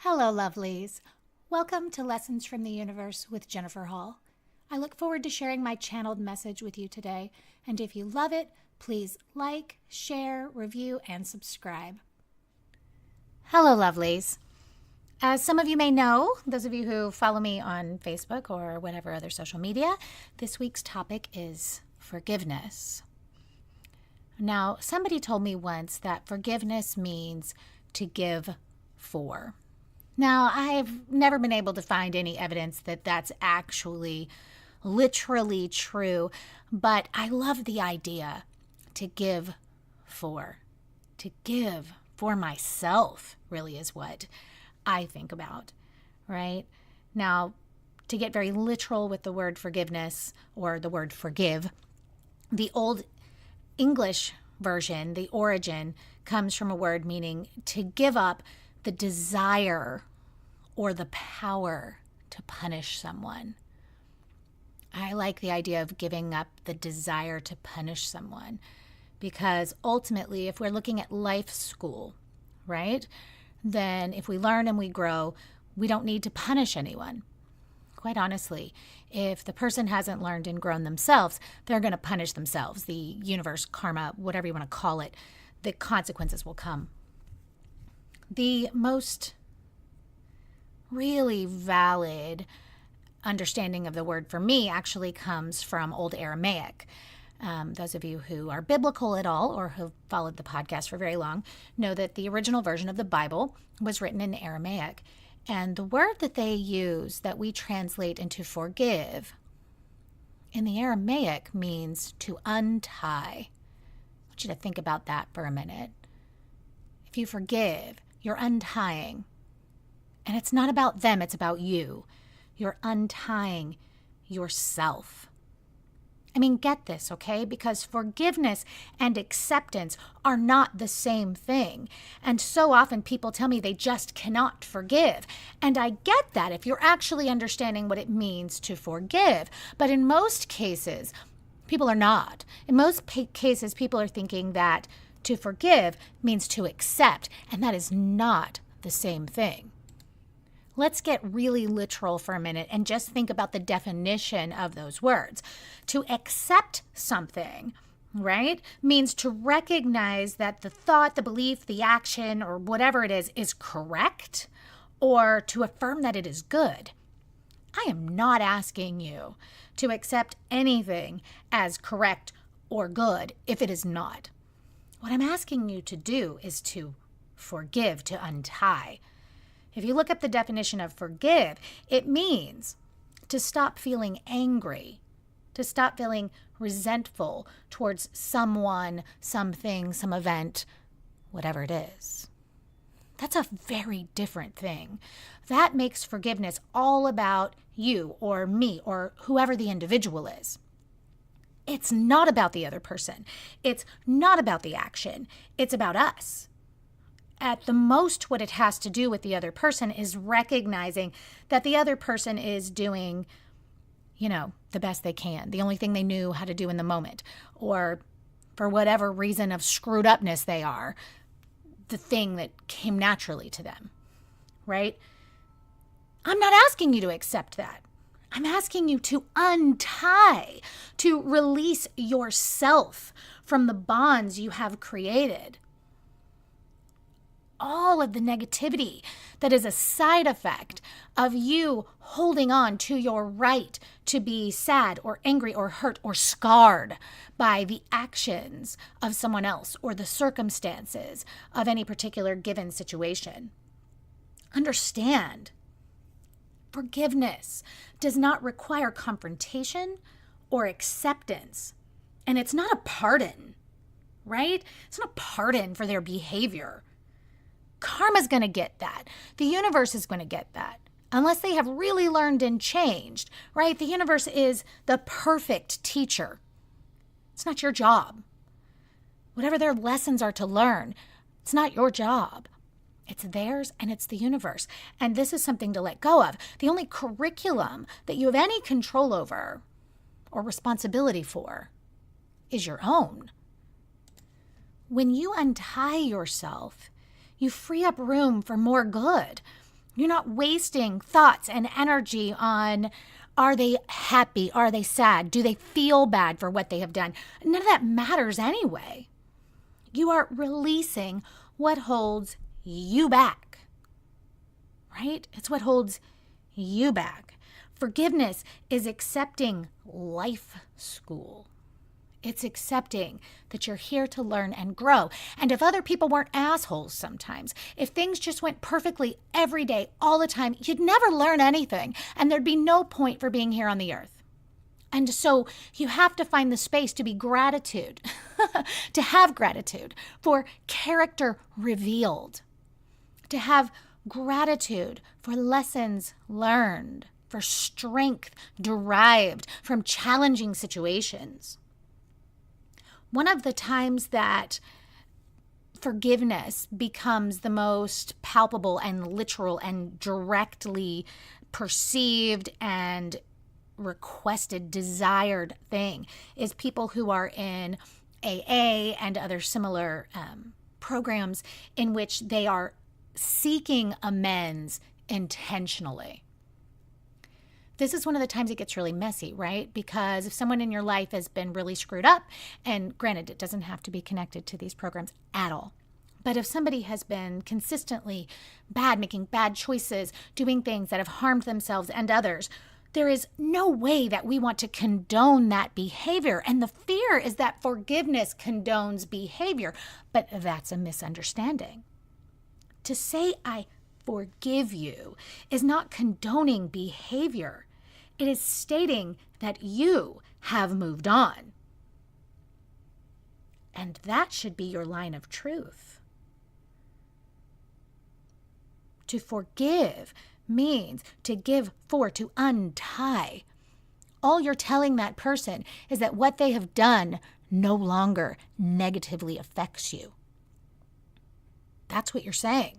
Hello, lovelies. Welcome to Lessons from the Universe with Jennifer Hall. I look forward to sharing my channeled message with you today, and if you love it, please like, share, review, and subscribe. Hello, lovelies. As some of you may know, those of you who follow me on Facebook or whatever other social media, this week's topic is forgiveness. Now, somebody told me once that forgiveness means to give for. Now, I've never been able to find any evidence that that's actually literally true, but I love the idea to give for. To give for myself really is what I think about, right? Now, to get very literal with the word forgiveness or the word forgive, the Old English version, the origin, comes from a word meaning to give up the desire or the power to punish someone. I like the idea of giving up the desire to punish someone because ultimately, if we're looking at life school, right, then if we learn and we grow, we don't need to punish anyone. Quite honestly, if the person hasn't learned and grown themselves, they're going to punish themselves. The universe, karma, whatever you want to call it, the consequences will come. The most really valid understanding of the word for me actually comes from Old Aramaic. Those of you who are biblical at all or have followed the podcast for very long know that the original version of the Bible was written in Aramaic. And the word that they use that we translate into forgive in the Aramaic means to untie. I want you to think about that for a minute. If you forgive, you're untying. And it's not about them, it's about you. You're untying yourself. I mean, get this, okay? Because forgiveness and acceptance are not the same thing. And so often people tell me they just cannot forgive. And I get that if you're actually understanding what it means to forgive. But in most cases, people are not. In most cases, people are thinking that to forgive means to accept. And that is not the same thing. Let's get really literal for a minute and just think about the definition of those words. To accept something, right, means to recognize that the thought, the belief, the action, or whatever it is correct, or to affirm that it is good. I am not asking you to accept anything as correct or good if it is not. What I'm asking you to do is to forgive, to untie. If you look up the definition of forgive, it means to stop feeling angry, to stop feeling resentful towards someone, something, some event, whatever it is. That's a very different thing. That makes forgiveness all about you or me or whoever the individual is. It's not about the other person. It's not about the action. It's about us. At the most, what it has to do with the other person is recognizing that the other person is doing, the best they can, the only thing they knew how to do in the moment, or for whatever reason of screwed upness they are, the thing that came naturally to them, right? I'm not asking you to accept that. I'm asking you to untie, to release yourself from the bonds you have created. All of the negativity that is a side effect of you holding on to your right to be sad or angry or hurt or scarred by the actions of someone else or the circumstances of any particular given situation. Understand, forgiveness does not require confrontation or acceptance. And it's not a pardon, right? It's not a pardon for their behavior. Karma's going to get that. The universe is going to get that. Unless they have really learned and changed, right? The universe is the perfect teacher. It's not your job. Whatever their lessons are to learn, it's not your job. It's theirs and it's the universe. And this is something to let go of. The only curriculum that you have any control over or responsibility for is your own. When you untie yourself, you free up room for more good, You're not wasting thoughts and energy on, are they happy? Are they sad? Do they feel bad for what they have done? None of that matters anyway. You are releasing what holds you back, right? It's what holds you back. Forgiveness is accepting life school. It's accepting that you're here to learn and grow. And if other people weren't assholes sometimes, if things just went perfectly every day, all the time, you'd never learn anything, and there'd be no point for being here on the earth. And so you have to find the space to be gratitude, to have gratitude for character revealed, to have gratitude for lessons learned, for strength derived from challenging situations. One of the times that forgiveness becomes the most palpable and literal and directly perceived and requested, desired thing is people who are in AA and other similar programs in which they are seeking amends intentionally. This is one of the times it gets really messy, right? Because if someone in your life has been really screwed up, and granted, it doesn't have to be connected to these programs at all, but if somebody has been consistently bad, making bad choices, doing things that have harmed themselves and others, there is no way that we want to condone that behavior. And the fear is that forgiveness condones behavior, but that's a misunderstanding. To say, I forgive you, is not condoning behavior. It is stating that you have moved on. And that should be your line of truth. To forgive means to give for, to untie. All you're telling that person is that what they have done no longer negatively affects you. That's what you're saying.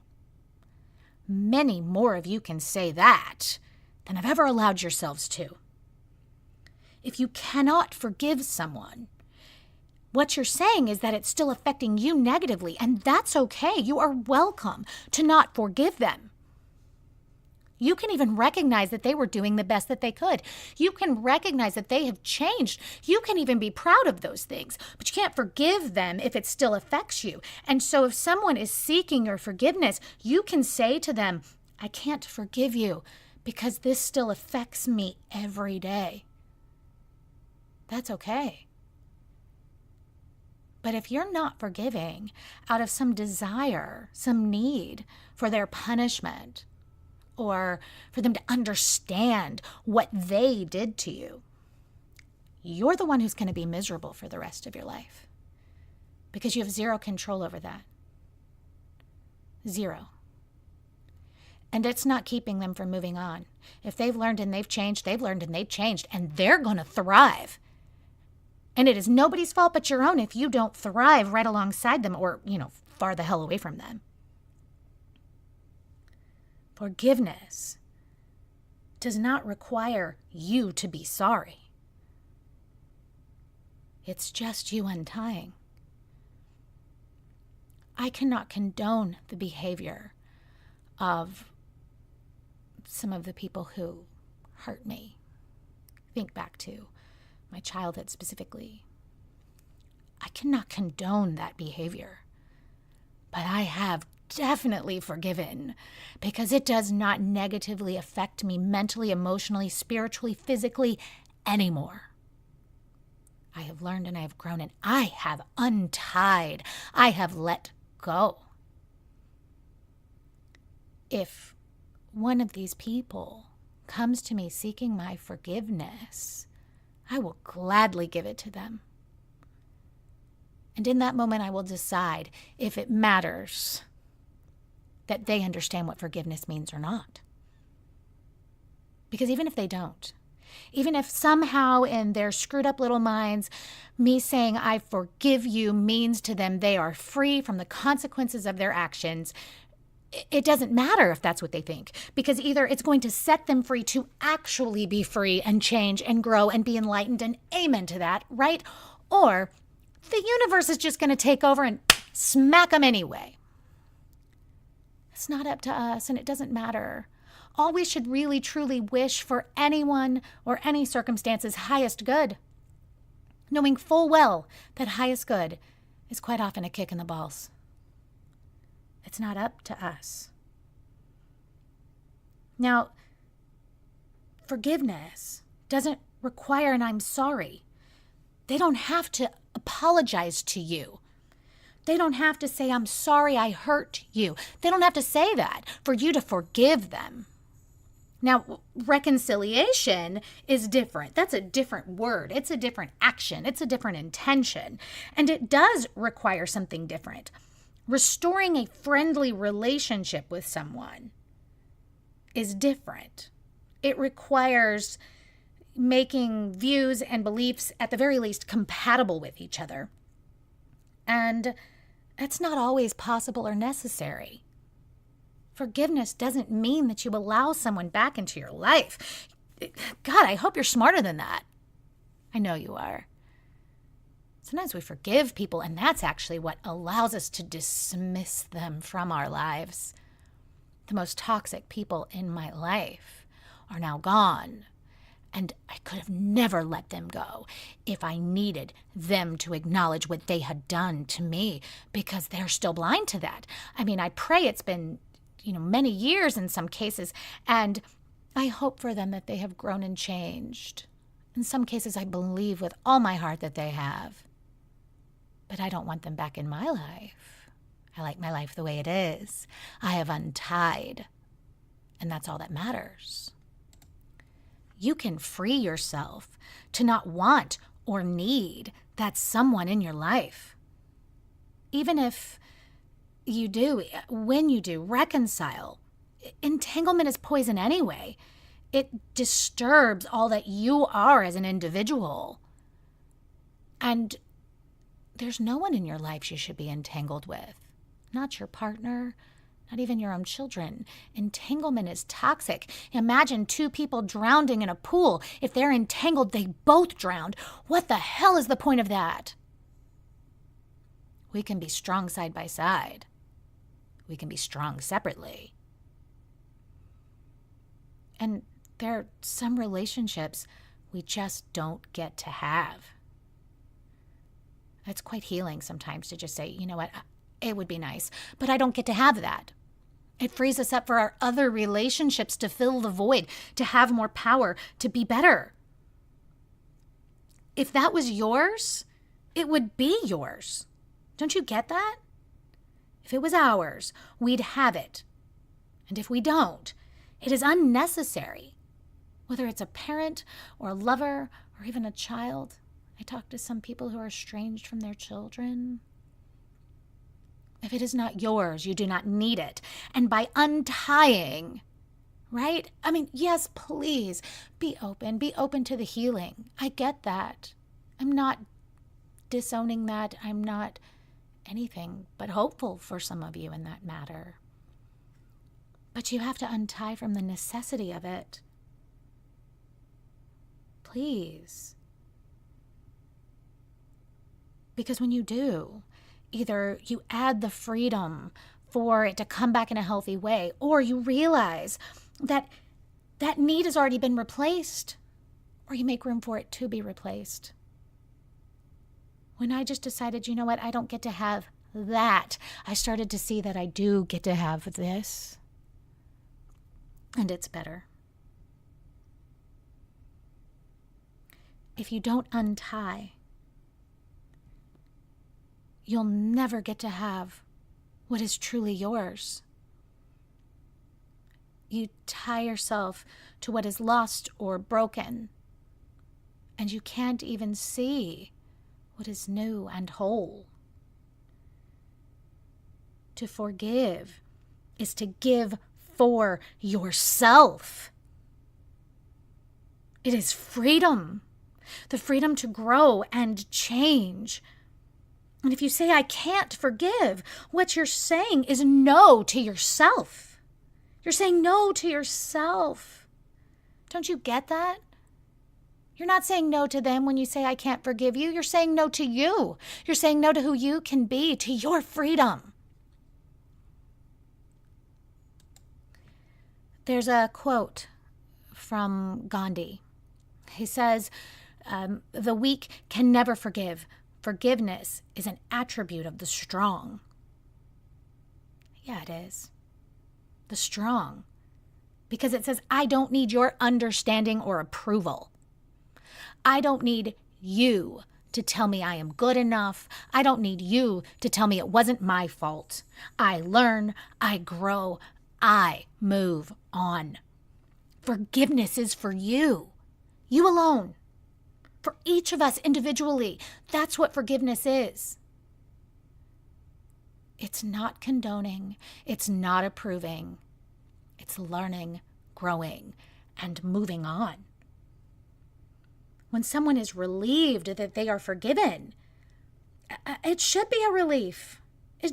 Many more of you can say that than have ever allowed yourselves to. If you cannot forgive someone, what you're saying is that it's still affecting you negatively, and that's okay. You are welcome to not forgive them. You can even recognize that they were doing the best that they could. You can recognize that they have changed. You can even be proud of those things, but you can't forgive them if it still affects you. And so if someone is seeking your forgiveness, you can say to them, I can't forgive you because this still affects me every day. That's okay. But if you're not forgiving out of some desire, some need for their punishment, or for them to understand what they did to you, you're the one who's going to be miserable for the rest of your life because you have zero control over that. Zero. And it's not keeping them from moving on. If they've learned and they've changed, they've learned and they've changed, and they're going to thrive. And it is nobody's fault but your own if you don't thrive right alongside them or, far the hell away from them. Forgiveness does not require you to be sorry. It's just you untying. I cannot condone the behavior of some of the people who hurt me. Think back to my childhood specifically. I cannot condone that behavior, but I have definitely forgiven because it does not negatively affect me mentally, emotionally, spiritually, physically anymore. I have learned and I have grown and I have untied. I have let go. If one of these people comes to me seeking my forgiveness, I will gladly give it to them. And in that moment, I will decide if it matters that they understand what forgiveness means or not. Because even if they don't, even if somehow in their screwed up little minds, me saying I forgive you means to them they are free from the consequences of their actions, it doesn't matter if that's what they think. Because either it's going to set them free to actually be free and change and grow and be enlightened, and amen to that, right? Or the universe is just going to take over and smack them anyway. It's not up to us, and it doesn't matter All we should really truly wish for anyone or any circumstance is highest good, knowing full well that highest good is quite often a kick in the balls. It's not up to us. Now, forgiveness doesn't require an I'm sorry. They don't have to apologize to you. They don't have to say, I'm sorry I hurt you. They don't have to say that for you to forgive them. Now, reconciliation is different. That's a different word. It's a different action. It's a different intention. And it does require something different. Restoring a friendly relationship with someone is different. It requires making views and beliefs, at the very least, compatible with each other. And that's not always possible or necessary. Forgiveness doesn't mean that you allow someone back into your life. God, I hope you're smarter than that. I know you are. Sometimes we forgive people, and that's actually what allows us to dismiss them from our lives. The most toxic people in my life are now gone, and I could have never let them go if I needed them to acknowledge what they had done to me, because they're still blind to that. I mean, I pray it's been many years in some cases, and I hope for them that they have grown and changed. In some cases, I believe with all my heart that they have. But I don't want them back in my life. I like my life the way it is. I have untied, and that's all that matters. You can free yourself to not want or need that someone in your life. Even if you do, when you do, reconcile. Entanglement is poison anyway. It disturbs all that you are as an individual. And there's no one in your life you should be entangled with. Not your partner, not even your own children. Entanglement is toxic. Imagine two people drowning in a pool. If they're entangled, they both drowned. What the hell is the point of that? We can be strong side by side. We can be strong separately. And there are some relationships we just don't get to have. It's quite healing sometimes to just say, you know what, it would be nice, but I don't get to have that. It frees us up for our other relationships to fill the void, to have more power, to be better. If that was yours, it would be yours. Don't you get that? If it was ours, we'd have it. And if we don't, it is unnecessary. Whether it's a parent or a lover or even a child. I talk to some people who are estranged from their children. If it is not yours, you do not need it. And by untying, right? I mean, yes, please be open to the healing. I get that. I'm not disowning that. I'm not anything but hopeful for some of you in that matter. But you have to untie from the necessity of it. Please. Because when you do, either you add the freedom for it to come back in a healthy way, or you realize that that need has already been replaced, or you make room for it to be replaced. When I just decided, you know what, I don't get to have that, I started to see that I do get to have this. And it's better. If you don't untie, you'll never get to have what is truly yours. You tie yourself to what is lost or broken, and you can't even see what is new and whole. To forgive is to give for yourself. It is freedom, the freedom to grow and change. And if you say, I can't forgive, what you're saying is no to yourself. You're saying no to yourself. Don't you get that? You're not saying no to them when you say, I can't forgive you. You're saying no to you. You're saying no to who you can be, to your freedom. There's a quote from Gandhi. He says, the weak can never forgive. Forgiveness is an attribute of the strong. Yeah, it is. The strong. Because it says, I don't need your understanding or approval. I don't need you to tell me I am good enough. I don't need you to tell me it wasn't my fault. I learn, I grow, I move on. Forgiveness is for you. You alone. For each of us individually. That's what forgiveness is. It's not condoning. It's not approving. It's learning, growing, and moving on. When someone is relieved that they are forgiven, it should be a relief.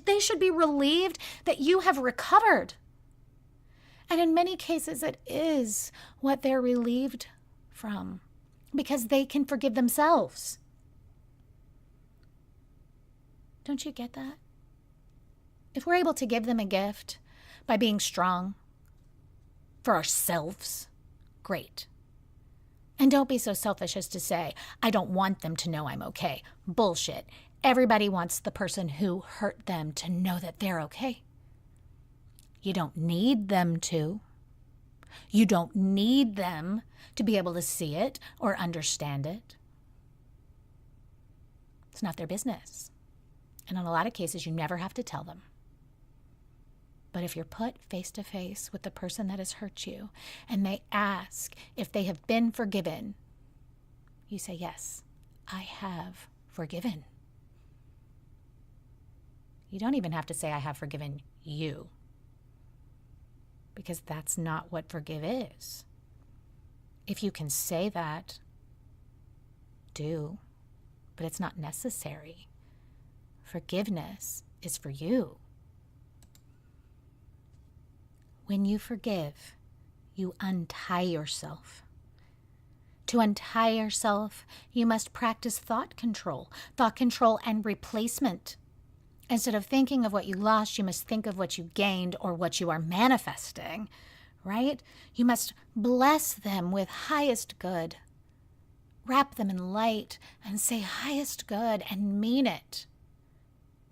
They should be relieved that you have recovered. And in many cases, it is what they're relieved from, because they can forgive themselves. Don't you get that? If we're able to give them a gift by being strong for ourselves, great. And don't be so selfish as to say, I don't want them to know I'm okay. Bullshit. Everybody wants the person who hurt them to know that they're okay. You don't need them to. You don't need them to be able to see it or understand it. It's not their business. And in a lot of cases, you never have to tell them. But if you're put face to face with the person that has hurt you and they ask if they have been forgiven, you say, yes, I have forgiven. You don't even have to say, I have forgiven you, because that's not what forgive is. If you can say that, do, but it's not necessary. Forgiveness is for you. When you forgive, you untie yourself. To untie yourself, you must practice thought control and replacement. Instead of thinking of what you lost, you must think of what you gained or what you are manifesting, right? You must bless them with highest good. Wrap them in light and say highest good and mean it.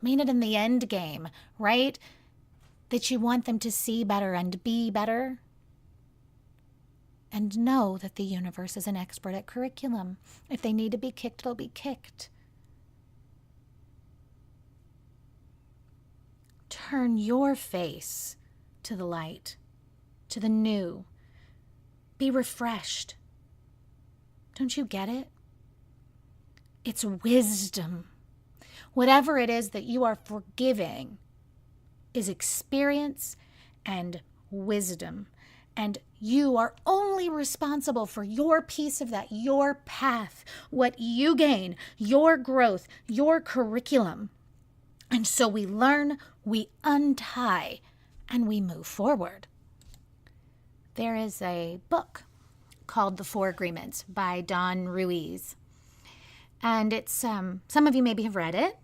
Mean it in the end game, right? That you want them to see better and be better. And know that the universe is an expert at curriculum. If they need to be kicked, they'll be kicked. Turn your face to the light, to the new. Be refreshed. Don't you get it? It's wisdom. Whatever it is that you are forgiving is experience and wisdom. And you are only responsible for your piece of that, your path, what you gain, your growth, your curriculum. And so we learn, we untie, and we move forward. There is a book called The Four Agreements by Don Ruiz. And it's, some of you maybe have read it.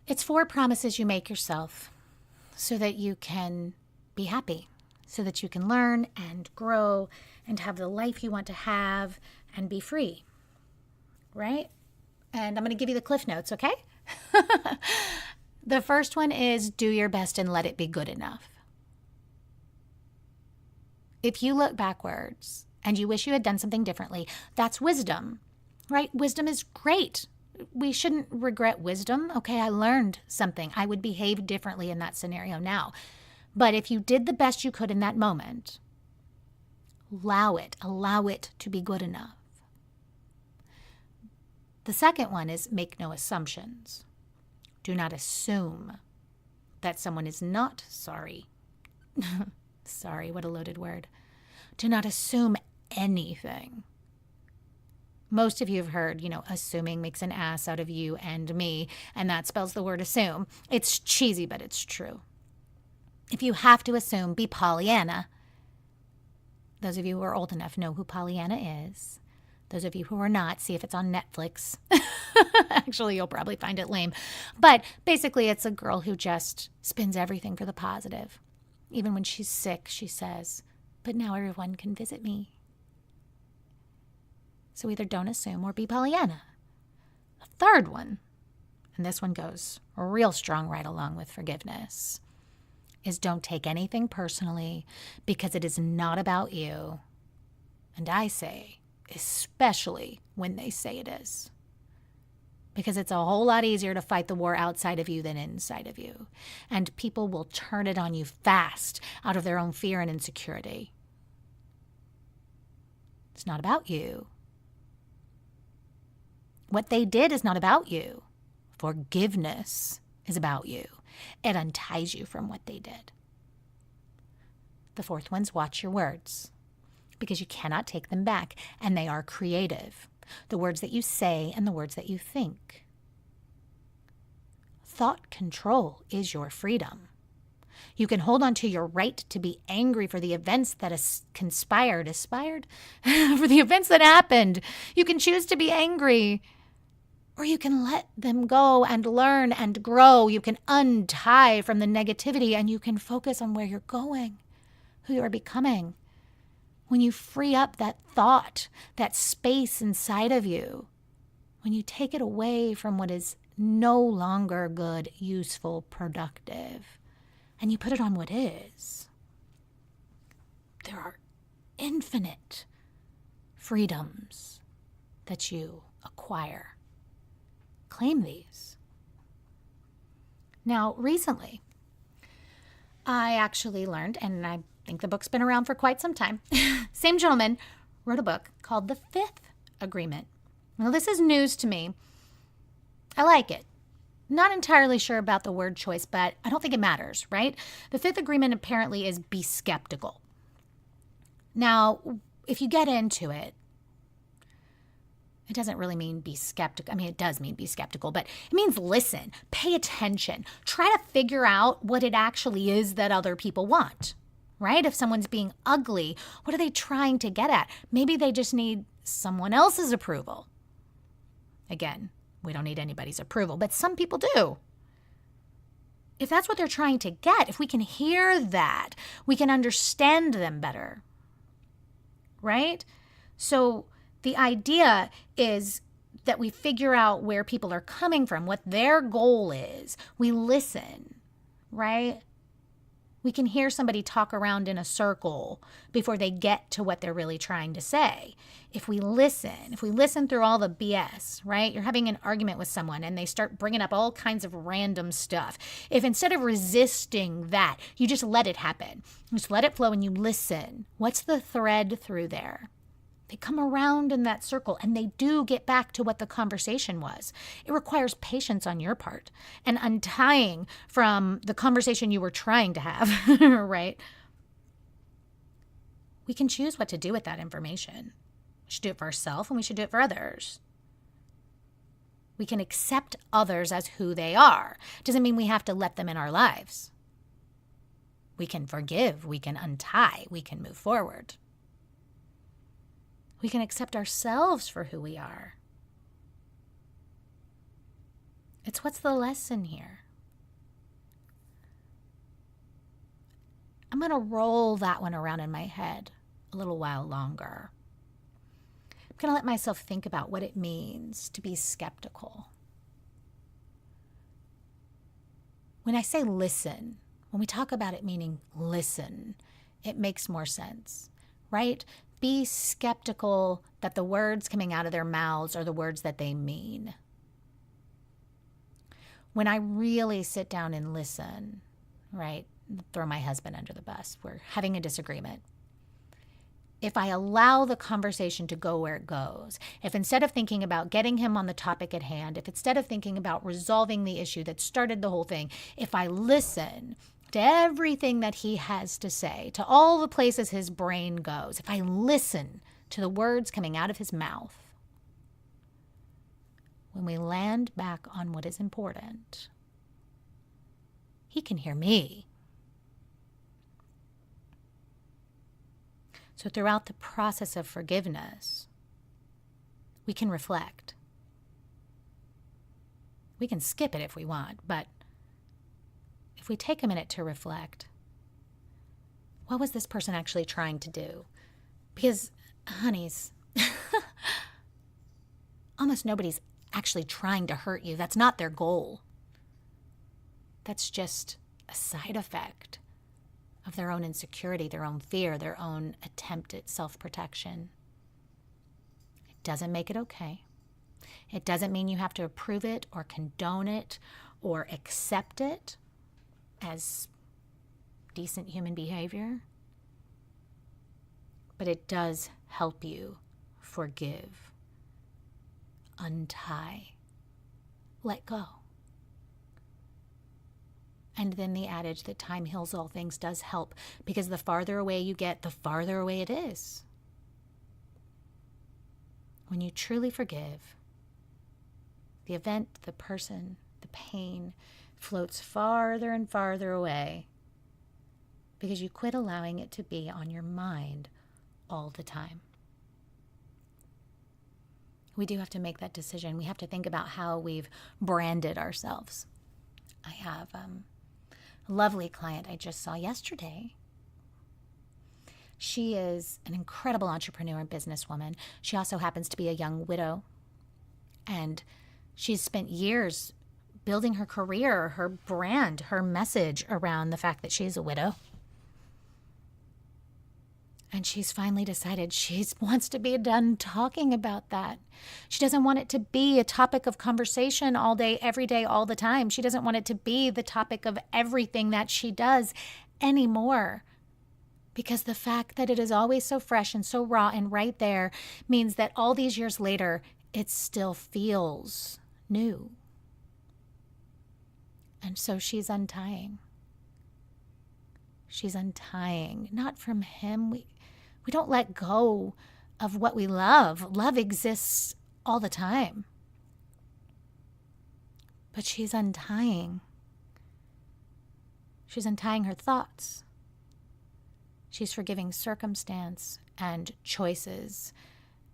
It's 4 promises you make yourself so that you can be happy, so that you can learn and grow and have the life you want to have and be free, right? And I'm going to give you the Cliff Notes, okay? The first one is do your best and let it be good enough. If you look backwards and you wish you had done something differently, that's wisdom, right? Wisdom is great. We shouldn't regret wisdom. Okay, I learned something. I would behave differently in that scenario now. But if you did the best you could in that moment, allow it to be good enough. The second one is make no assumptions. Do not assume that someone is not sorry. Sorry, what a loaded word. Do not assume anything. Most of you have heard, assuming makes an ass out of you and me, and that spells the word assume. It's cheesy, but it's true. If you have to assume, be Pollyanna. Those of you who are old enough know who Pollyanna is. Those of you who are not, see if it's on Netflix. Actually, you'll probably find it lame. But basically, it's a girl who just spins everything for the positive. Even when she's sick, she says, but now everyone can visit me. So either don't assume or be Pollyanna. A third one, and this one goes real strong right along with forgiveness, is don't take anything personally because it is not about you. And I say, especially when they say it is. Because it's a whole lot easier to fight the war outside of you than inside of you. And people will turn it on you fast out of their own fear and insecurity. It's not about you. What they did is not about you. Forgiveness is about you. It unties you from what they did. The fourth one's watch your words, because you cannot take them back, and they are creative. The words that you say and the words that you think. Thought control is your freedom. You can hold on to your right to be angry for the events that aspired for the events that happened. You can choose to be angry, or you can let them go and learn and grow. You can untie from the negativity, and you can focus on where you're going, who you are becoming. When you free up that thought, that space inside of you, when you take it away from what is no longer good, useful, productive, and you put it on what is, there are infinite freedoms that you acquire. Claim these. Now, recently, I actually learned, and I think the book's been around for quite some time. Same gentleman wrote a book called The Fifth Agreement. Now, this is news to me. I like it. Not entirely sure about the word choice, but I don't think it matters, right? The fifth agreement apparently is be skeptical. Now, if you get into it, it doesn't really mean be skeptical. I mean, it does mean be skeptical, but it means listen, pay attention, try to figure out what it actually is that other people want. Right? If someone's being ugly, what are they trying to get at? Maybe they just need someone else's approval. Again, we don't need anybody's approval, but some people do. If that's what they're trying to get, if we can hear that, we can understand them better. Right? So the idea is that we figure out where people are coming from, what their goal is. We listen, right? We can hear somebody talk around in a circle before they get to what they're really trying to say. If we listen through all the BS, right? You're having an argument with someone and they start bringing up all kinds of random stuff. If instead of resisting that, you just let it happen, just let it flow and you listen, what's the thread through there? They come around in that circle and they do get back to what the conversation was. It requires patience on your part and untying from the conversation you were trying to have, right? We can choose what to do with that information. We should do it for ourselves and we should do it for others. We can accept others as who they are. Doesn't mean we have to let them in our lives. We can forgive, we can untie, we can move forward. We can accept ourselves for who we are. It's what's the lesson here? I'm going to roll that one around in my head a little while longer. I'm going to let myself think about what it means to be skeptical. When I say listen, when we talk about it meaning listen, it makes more sense, right? Be skeptical that the words coming out of their mouths are the words that they mean. When I really sit down and listen, right, throw my husband under the bus, we're having a disagreement. If I allow the conversation to go where it goes, if instead of thinking about getting him on the topic at hand, if instead of thinking about resolving the issue that started the whole thing, if I listen to everything that he has to say, to all the places his brain goes, if I listen to the words coming out of his mouth, when we land back on what is important, he can hear me. So throughout the process of forgiveness, we can reflect. We can skip it if we want, but if we take a minute to reflect, What was this person actually trying to do? Because, honeys, almost nobody's actually trying to hurt you. That's not their goal. That's just a side effect of their own insecurity, their own fear, their own attempt at self-protection. It doesn't make it okay. It doesn't mean you have to approve it or condone it or accept it as decent human behavior. But it does help you forgive, untie, let go. And then the adage that time heals all things does help, because the farther away you get, the farther away it is. When you truly forgive, the event, the person, the pain floats farther and farther away, because you quit allowing it to be on your mind all the time. We do have to make that decision. We have to think about how we've branded ourselves. I have a lovely client I just saw yesterday. She is an incredible entrepreneur and businesswoman. She also happens to be a young widow. And she's spent years building her career, her brand, her message around the fact that she's a widow. And she's finally decided she wants to be done talking about that. She doesn't want it to be a topic of conversation all day, every day, all the time. She doesn't want it to be the topic of everything that she does anymore. Because the fact that it is always so fresh and so raw and right there means that all these years later, it still feels new. And so she's untying. She's untying, not from him. We don't let go of what we love. Love exists all the time. But she's untying. She's untying her thoughts. She's forgiving circumstance and choices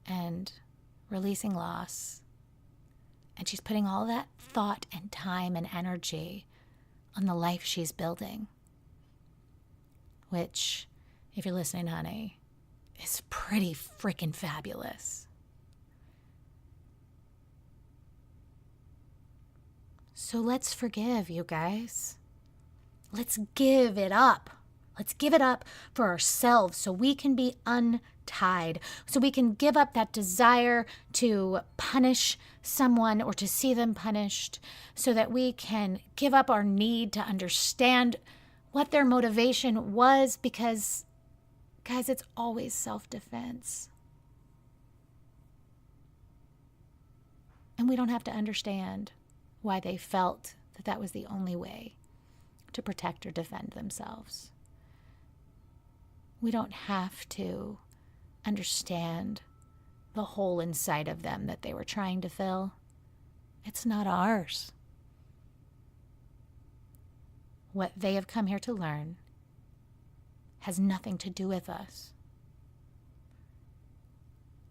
and releasing loss. And she's putting all that thought and time and energy on the life she's building. Which, if you're listening, honey, is pretty freaking fabulous. So let's forgive, you guys. Let's give it up. Let's give it up for ourselves so we can be untied, so we can give up that desire to punish someone or to see them punished, so that we can give up our need to understand what their motivation was, because, guys, it's always self-defense. And we don't have to understand why they felt that that was the only way to protect or defend themselves. We don't have to understand the hole inside of them that they were trying to fill. It's not ours. What they have come here to learn has nothing to do with us.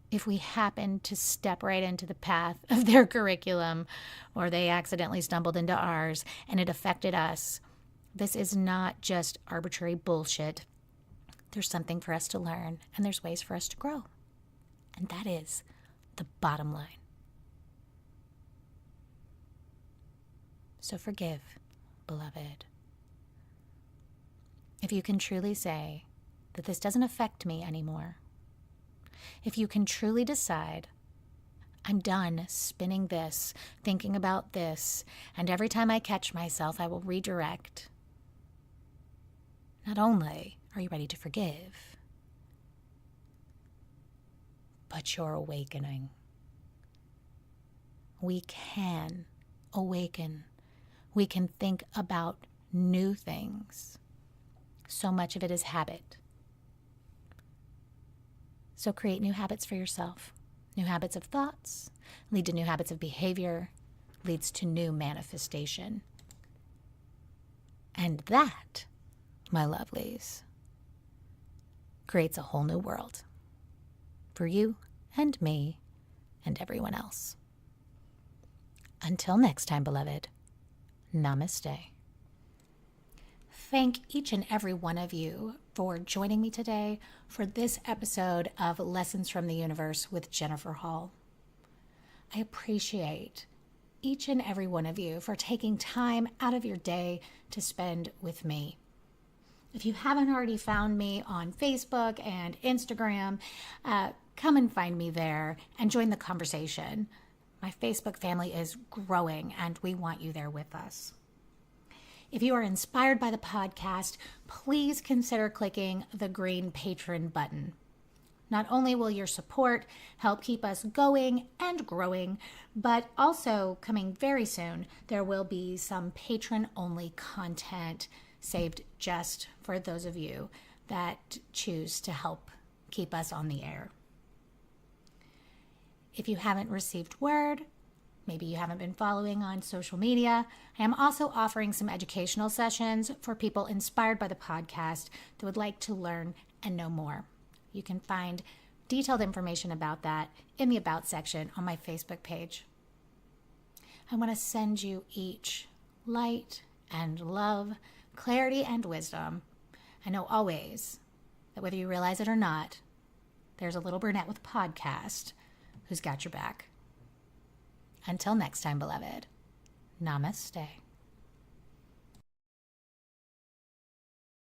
If we happen to step right into the path of their curriculum, or they accidentally stumbled into ours and it affected us, this is not just arbitrary bullshit. There's something for us to learn, and there's ways for us to grow. And that is the bottom line. So forgive, beloved. If you can truly say that this doesn't affect me anymore, if you can truly decide, I'm done spinning this, thinking about this, and every time I catch myself, I will redirect. Not only are you ready to forgive, but you're awakening. We can awaken. We can think about new things. So much of it is habit. So create new habits for yourself. New habits of thoughts lead to new habits of behavior, leads to new manifestation. And that, my lovelies, creates a whole new world for you and me and everyone else. Until next time, beloved, namaste. Thank each and every one of you for joining me today for this episode of Lessons from the Universe with Jennifer Hall. I appreciate each and every one of you for taking time out of your day to spend with me. If you haven't already found me on Facebook and Instagram, come and find me there and join the conversation. My Facebook family is growing and we want you there with us. If you are inspired by the podcast, please consider clicking the green patron button. Not only will your support help keep us going and growing, but also coming very soon, there will be some patron-only content saved just for those of you that choose to help keep us on the air. If you haven't received word, maybe you haven't been following on social media, I am also offering some educational sessions for people inspired by the podcast that would like to learn and know more. You can find detailed information about that in the About section on my Facebook page. I want to send you each light and love, clarity and wisdom. I know always that whether you realize it or not, there's a little brunette with a podcast who's got your back. Until next time, beloved, namaste.